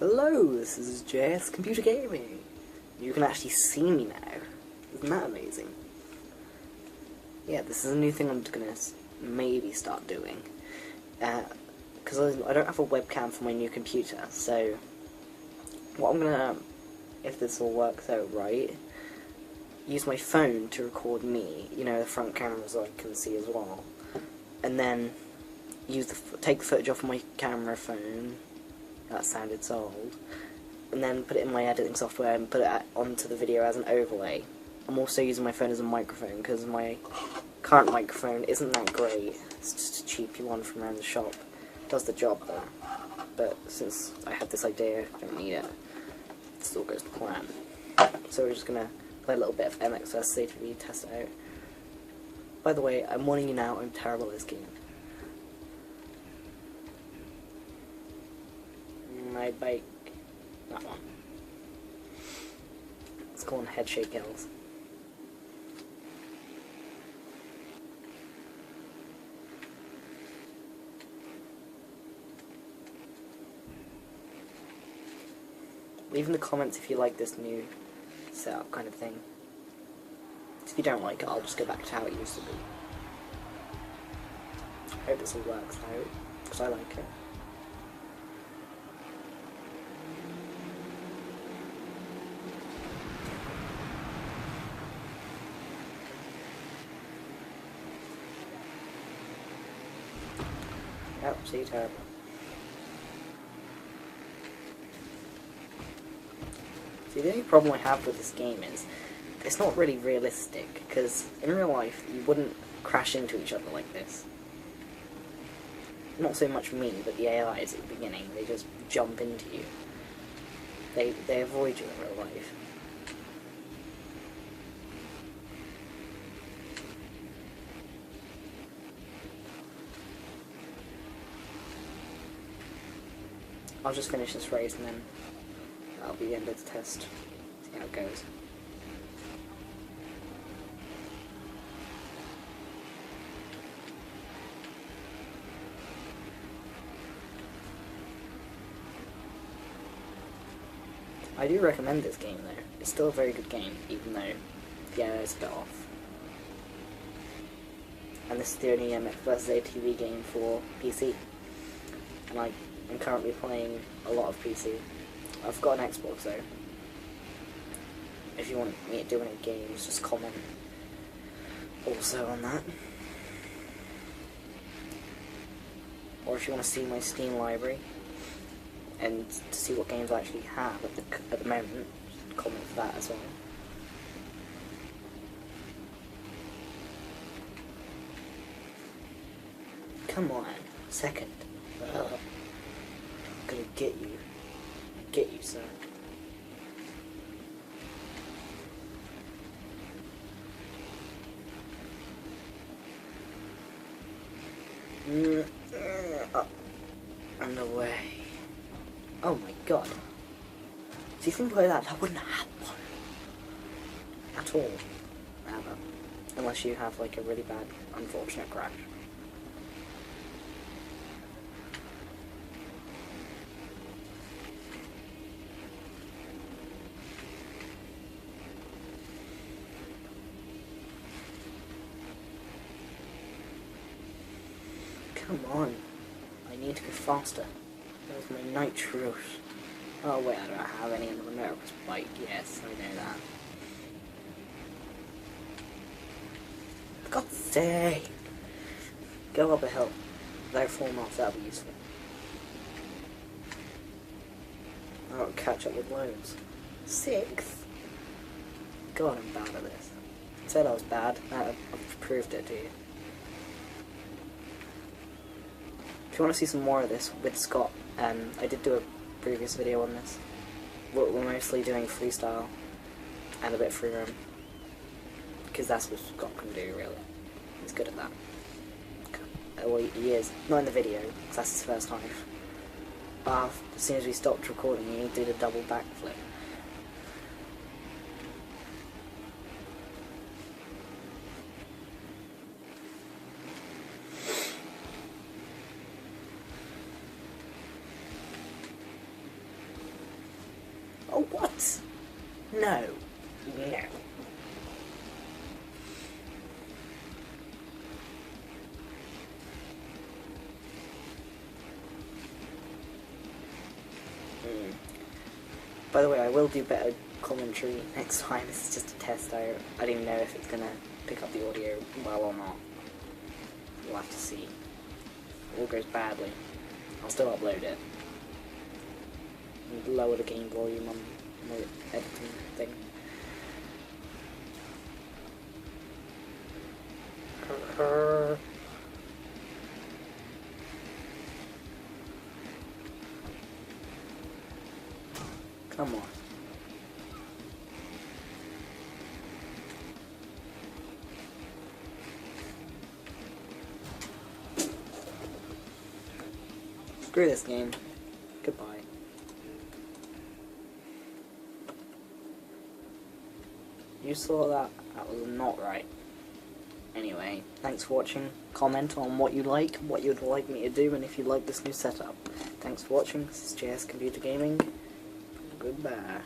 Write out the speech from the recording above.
Hello, this is JS Computer Gaming. You can actually see me now. Isn't that amazing? Yeah, this is a new thing I'm gonna maybe start doing. Because I don't have a webcam for my new computer, so what I'm gonna, if this all works out right, use my phone to record me, you know, the front camera so I can see as well, and then take the footage off my camera phone. That sounded so old. And then put it in my editing software and put it onto the video as an overlay. I'm also using my phone as a microphone because my current microphone isn't that great. It's just a cheapy one from around the shop. Does the job though. But since I had this idea, I don't need it. It still goes to plan. So we're just gonna play a little bit of MX vs ATV, test it out. By the way, I'm warning you now, I'm terrible at this game. My bike, that one. It's called Headshake Hills. Leave in the comments if you like this new setup kind of thing. If you don't like it, I'll just go back to how it used to be. I hope this all works out, because I like it. Yep, see, terrible. See, the only problem I have with this game is it's not really realistic, because in real life you wouldn't crash into each other like this. Not so much me, but the AIs at the beginning, they just jump into you. They avoid you in real life. I'll just finish this race and then that'll be the end of the test. See how it goes. I do recommend this game though. It's still a very good game, even though the AI is a bit off. And this is the only MX vs ATV game for PC. And I'm currently playing a lot of PC. I've got an Xbox though. If you want me to do any games, just comment also on that. Or if you want to see my Steam library and to see what games I actually have at the moment, just comment for that as well. Come on, second. I'm gonna get you. Get you, sir. Up and away. Oh my god. See, things like that wouldn't happen at all, ever, unless you have like a really bad, unfortunate crash. Come on, I need to go faster. There's my nitros. Oh wait, I don't have any in the America's bike. Yes, I know that. For God's sake! Go up a hill without falling off, that'll be useful. I'll catch up with loads. 6th? God, I'm bad at this. I said I was bad. I've proved it to you. If you want to see some more of this with Scott, I did do a previous video on this. We're mostly doing freestyle and a bit of free roam, because that's what Scott can do, really. He's good at that. Well, he is. Not in the video, because that's his first time. But as soon as we stopped recording, he did a double backflip. what? No. No. By the way, I will do better commentary next time. This is just a test. I don't even know if it's gonna pick up the audio well or not. We'll have to see. If it all goes badly, I'll still upload it. And lower the game volume on my editing thing. Come on. Screw this game. Goodbye. You saw that? That was not right. Anyway, thanks for watching. Comment on what you like, what you'd like me to do, and if you like this new setup. Thanks for watching. This is JS Computer Gaming. Goodbye.